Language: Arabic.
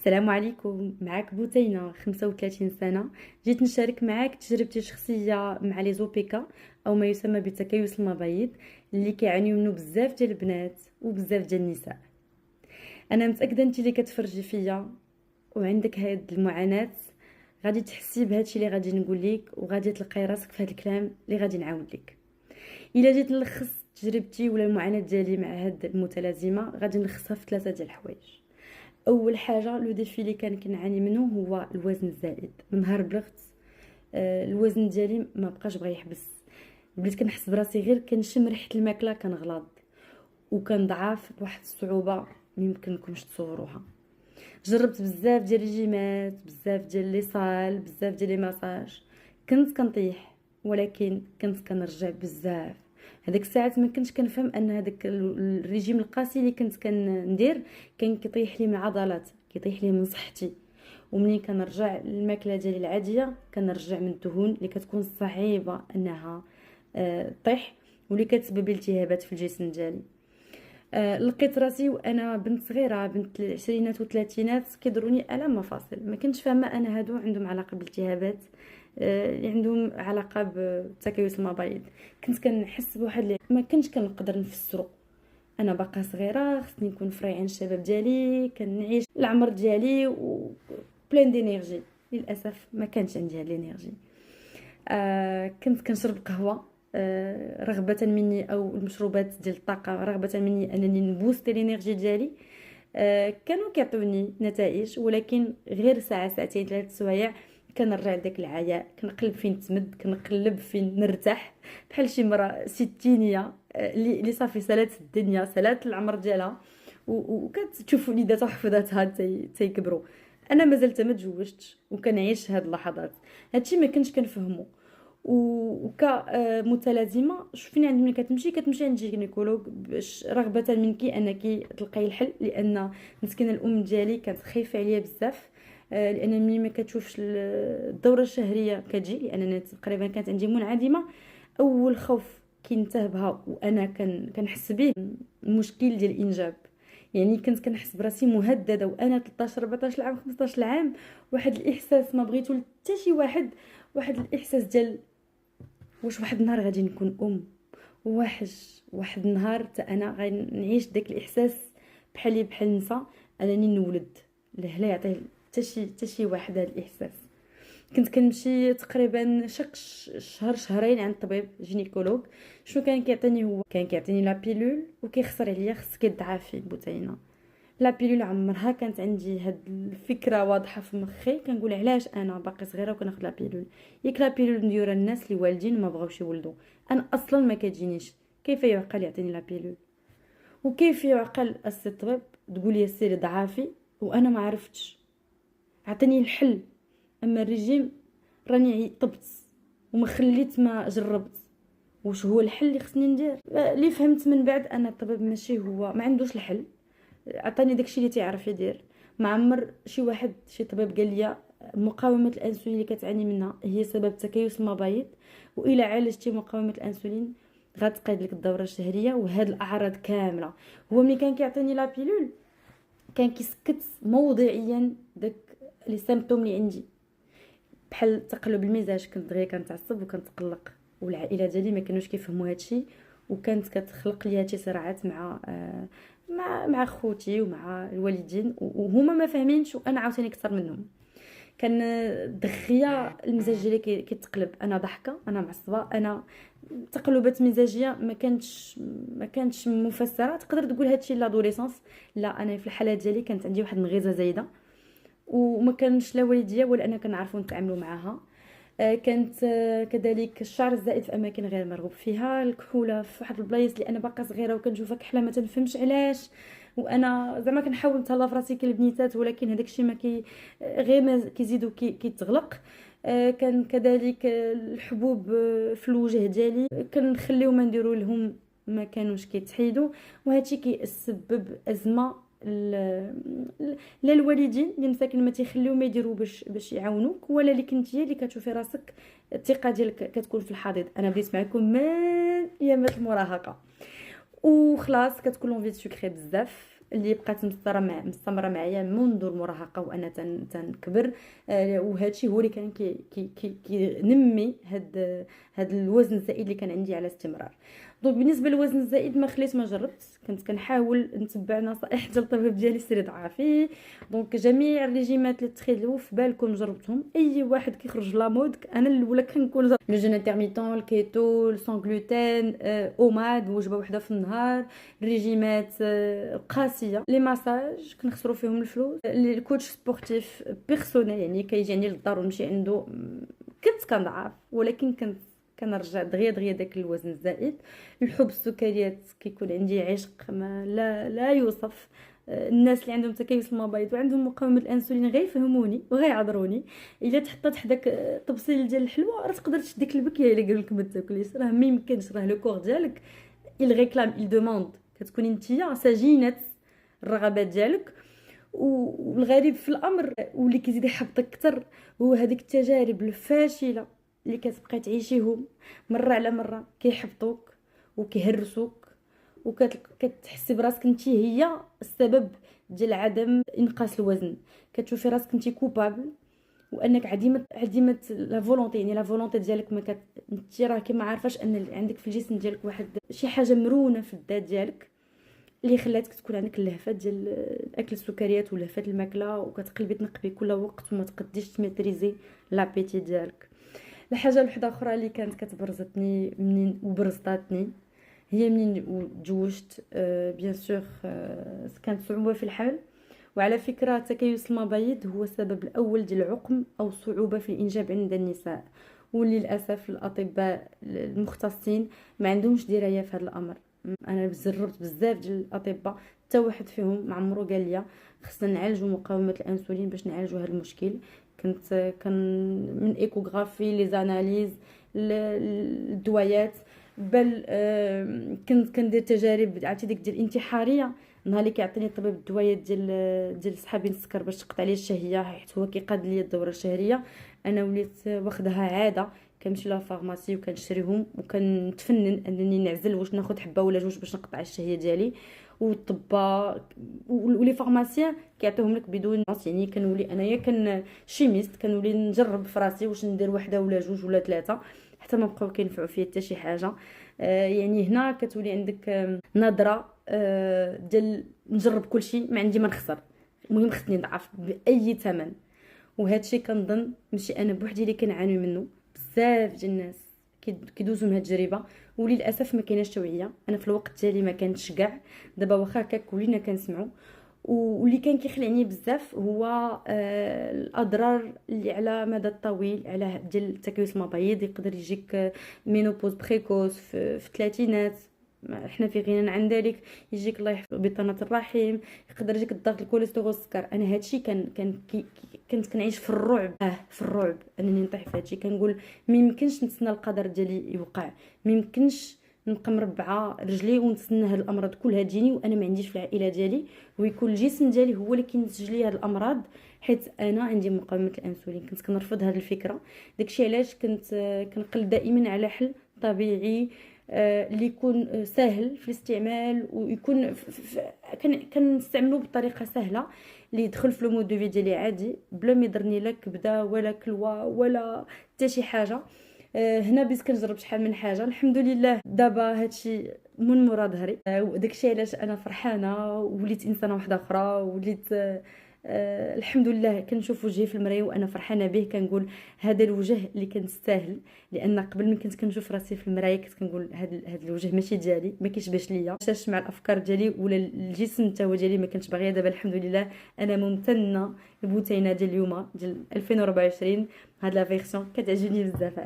السلام عليكم. معاك بوتينة 35 سنة. جيت نشارك معاك تجربتي الشخصية مع لي زوبيكا او ما يسمى بتكيس المبايض اللي كيعانيو منه بزاف ديال البنات وبزاف ديال النساء. انا متاكده انت اللي كتفرجي فيا وعندك هاد المعاناة غادي تحسي بهادشي اللي غادي نقول لك، وغادي تلقاي راسك في هاد الكلام اللي غادي نعاود لك. الا جيت نلخص تجربتي ولا المعاناة ديالي مع هاد المتلازمة غادي نلخصها في ثلاثة ديال الحوايج. اول حاجه لو ديفي اللي كان كنعاني منه هو الوزن الزائد. من نهار بلغت الوزن ديالي ما بقاش بغا يحبس، بديت كنحس براسي غير كنشم ريحه الماكله كنغلاض وكنضعف بواحد الصعوبه ما يمكنكمش تصوروها. جربت بزاف ديال الريجيمات، بزاف ديال لي صال، بزاف ديال لي ماساج، كنت كنطيح ولكن كنت كنرجع بزاف. هذيك الساعات ما كنتش كنفهم ان هذاك الريجيم القاسي اللي كنت كندير كان كيطيح لي من العضلات، كيطيح لي من صحتي. ومنين كنرجع الماكله ديالي العاديه كنرجع من الدهون اللي كتكون صعيبه انها طيح واللي كتسبب التهابات في الجسم ديالي. لقيت راسي وانا بنت صغيره، بنت العشرينات والثلاثينات، كيضروني الام مفاصل. ما كنتش فاهمه انا هادو عندهم علاقه بالالتهابات اللي عندهم علاقه بتكيس المبايض. كنت كنحس بواحد اللي ما كنتش كنقدر نفسرو. انا باقا صغيره، خصني نكون فري عن الشباب ديالي، كنعيش العمر ديالي و بلان دينيرجي. للاسف ما كانش عندي هاد الانرجي. كنت كنشرب قهوه رغبه مني، او المشروبات ديال الطاقه رغبه مني انني نبوستي الانرجي ديالي. كانوا كيعطوني نتائج ولكن غير ساعه ساعتين 3 سوايع كنرجع لداك العياء، كنقلب فين نتمد، كنقلب فين نرتاح، بحال شي مرا ستينيه اللي صافي سالات الدنيا، سالات العمر ديالها وكتشوف وليداتها وحفيداتها تيكبروا. انا مازلت ما تزوجتش وكنعيش هاد اللحظات. هادشي ما كنتش كنفهمو. وكمتلازمه فين عندي ملي كتمشي عند جينيكولوج باش رغبه منك انك تلقاي الحل، لان مسكينه الام ديالي كانت خايفه عليا بزاف. لان ملي ما كتشوفش الدوره الشهريه كتجي، لان انا تقريبا كانت عندي منعدمه. اول خوف كينتابها وانا كنحس به المشكل ديال الانجاب. يعني كنت كنحس براسي مهدده وانا 13 14 عام 15 عام. واحد الاحساس ما بغيتو حتى شي واحد الاحساس ديال واش واحد النهار غادي نكون واحد النهار حتى انا غنعيش داك الاحساس بحال نسا انني نولد. لا يعطيه حتى شي واحد هذا الاحساس. كنت كنمشي تقريبا شهر شهرين عند طبيب جينيكولوج. شنو كان كيعطيني؟ هو كان كيعطيني لا بيلول وكيخسر عليا خصك يضعفي البوتينه. لا بيلول عمرها كانت عندي هاد الفكره واضحه في مخي، كنقول علاش انا باقي صغيره وكناخذ لا بيلول؟ ياك لا بيلول نديرها الناس اللي والدين ما بغاوش يولدوا، انا اصلا ما كتجينيش. كيف يعقل يعطيني لا بيلول؟ وكيف يعقل السي الطبيب تقول لي سيري ضعافي وانا ما عرفتش؟ عطيني الحل، اما الرجيم راني طبت وما خليت ما جربت. واش هو الحل اللي خصني ندير؟ اللي فهمت من بعد ان الطبيب ماشي هو ما عندوش الحل، عطاني داكشي اللي تعرف يدير. ما عمر شي طبيب قال لي مقاومه الانسولين اللي كتعاني منها هي سبب تكيس المبايض، والا عالجتي مقاومه الانسولين غتقاد لك الدوره الشهريه وهاد الاعراض كامله. هو ملي كان كيعطيني لا بيلول كان كيسكت موضعيا داك لي سيمبتوم اللي عندي، بحال تقلب المزاج. كنت دغيا كنتعصب وكنتقلق، والعائله ديالي ما كانوش كيفهموا هادشي، وكانت كتخلق لي هادشي صراعات مع خوتي ومع الوالدين، وهما ما فاهمينش وانا عاوتاني اكثر منهم. كان دغيا المزاج ديالي كيتقلب، انا ضحكه، انا معصبه، انا تقلبات مزاجيه ما كانتش مفسره. تقدر تقول هادشي لادوليسونس. لا، انا في الحاله ديالي كانت عندي واحد الغيظه زايده، وما كانش لا والديا ولا انا كنعرفوا نتعاملوا معاها. كانت كذلك الشعر الزائد في اماكن غير مرغوب فيها، الكحوله في واحد البلايص اللي انا باقا صغيره وكنشوفها كحله ما تنفهمش علاش، وانا زعما كنحاول نتهلا في راسي كالبنيتات، ولكن هذاك الشيء ما غير ما كيزيد كيتغلق. كان كذلك الحبوب في الوجه ديالي كنخليو ما نديرو لهم، ما كانوش كيتحيدوا. وهادشي كيسبب ازمه لا الوالدين اللي مساكن ما تيخليو ما يديروا باش يعاونوك، ولا لك انت اللي كتشوفي راسك الثقه ديالك كتكون في الحضيض. انا بديت معكم من ايامات المراهقه وخلاص كتكون لونفي سكري بزاف. اللي بقات مستمره معايا منذ المراهقه وانا تنكبر. وهادشي هو اللي كان كينمي هاد الوزن الزائد اللي كان عندي على استمرار. دونك بالنسبه للوزن الزائد ما خليت ما جربت، كنت كنحاول نتبع نصائح ديال الطبيب ديالي سيري ضعافي. دونك جميع الريجيمات اللي تخيلوا في بالكم جربتهم، اي واحد كيخرج لا مود انا الاولى كنكون لو جون انترميتون، الكيتو، سون غلوتين، اوماد وجبه وحده في النهار، الريجيمات قاسيه، لي ماساج كنخسروا فيهم الفلوس، الكوتش سبورتيف بيرسونيل يعني كيجي عندي للدار ونمشي عنده. كنت كنضعف ولكن كنرجع دغيا داك الوزن الزائد. الحب السكريات كيكون عندي عشق ما لا يوصف. الناس اللي عندهم تكيس المبيض وعندهم مقاومه الانسولين غيفهموني وغيعذروني. الا تحطات حداك طبسيل ديال الحلوى راه تقدر تشد ديك البكيه الا قالوا لك ما تاكليش، راه ما يمكنش، راه لو كور ديالك il réclame il demande. كتكوني نتيا سجينه الرغبات ديالك. والغريب في الامر واللي كيزيد يحبطك اكثر هو هذيك التجارب الفاشله اللي كتبقاي تعيشيهم مره على مره، كيحبطوك وكيهرسوك وكتحسي براسك انت هي السبب ديال عدم انقاص الوزن. كتشوفي راسك انت كوبابل وانك عديمه لا فولونتي، يعني لا فولونتي ديالك ما انت راه كما عارفاش ان عندك في الجسم ديالك واحد شي حاجه مرونه في الذات ديالك اللي خلاتك تكون عندك اللهفات ديال اكل السكريات ولهفات الماكله، وكتقلبي تنقبي كل وقت وما تقديش تميتريزي لابيتي ديالك. الحاجه الوحده اخرى اللي كانت كتبرزتني منين وبرزطاتني هي منين تزوجت. بيان سور كانت صعوبه في الحمل، وعلى فكره تكيس المبايض هو السبب الاول ديال العقم او صعوبه في الانجاب عند النساء، وللاسف الاطباء المختصين ما عندهمش درايه في هذا الامر. انا جربت بزاف ديال الاطباء حتى واحد فيهم ما عمرو قال لي خصنا نعالجوا مقاومه الانسولين باش نعالجوا هذا المشكل. كان من ايكوغرافي لي زاناليز الدويات، بل كنت كندير تجارب عرفتي ديك ديال الانتحاريه. نهار اللي كيعطيني الطبيب الدويات ديال سحابين السكر باش تقطع لي الشهيه حيت هو كيقاد لي الدوره الشهريه، انا وليت واخدها عاده كنمشي لا فارماسي وكنشريهم وكنتفنن انني نعزل واش ناخذ حبه ولا جوج باش نقطع الشهيه ديالي. والطباء ولي فارماسيان كيعطيوهم لك بدون نص، يعني كنولي انايا شيميست كنولي نجرب في راسي واش ندير وحده ولا جوج ولا ثلاثه حتى ما بقاو كينفعوا فيا حتى شي حاجه. يعني هنا كتولي عندك نظره ديال نجرب كل شيء ما عندي ما نخسر، المهم خصني نضعف باي ثمن. وهادشي كنظن ماشي انا بوحدي اللي كنعاني منه، بزاف ديال الناس كيدوزوا من هاد التجربه وللاسف ما كايناش توعيه. انا في الوقت ديالي ما كانتش كاع، دابا واخا هكاك ولينا كنسمعوا. واللي كان كيخلعني بزاف هو الاضرار اللي على مدى الطويل على ديال تكيس المبايض. يقدر يجيك مينوبوز بريكوس في الثلاثينات، احنا في غنى عن ذلك، يجيك الله يحفظ بطانه الرحم، يقدر يجيك الضغط الكوليسترول السكر. انا هادشي كنت كنعيش في الرعب، في الرعب انني نطيح في هادشي. كنقول ما يمكنش نتسنى القدر ديالي يوقع، ما يمكنش نبقى مربعه رجلي ونتسنى هاد الامراض كلها تجيني وانا ما عنديش في العائله ديالي، ويكون الجسم ديالي هو اللي كينتج لي هاد الامراض حيت انا عندي مقاومه الانسولين. كنت كنرفض هاد الفكره، داكشي علاش كنت كنقل دائما على حل طبيعي اللي يكون سهل في الاستعمال ويكون كنستعملوه بطريقه سهله اللي يدخل في لو مود دو في ديالي عادي بلا ما يضرني لا كبده ولا كلوه ولا حتى شي حاجه. هنا بيس كنجرب شحال من حاجه الحمد لله. دابا هادشي من مورا ظهري، وداكشي علاش انا فرحانه وليت انسانه واحده اخرى، وليت الحمد لله كنشوف وجهي في المرايه وانا فرحانه به. كنقول هذا الوجه اللي كنستاهل، لان قبل ما كنت كنشوف راسي في المرايه كنت كنقول هذا الوجه ماشي ديالي، ما كيشبهش ليا، مشاش مع الافكار ديالي ولا الجسم حتى هو ديالي ما كنتش باغيه. دابا الحمد لله انا ممتنه لبوتينه ديال اليوم ديال 2024، هاد لا فيرسيون كتعجبني بزاف.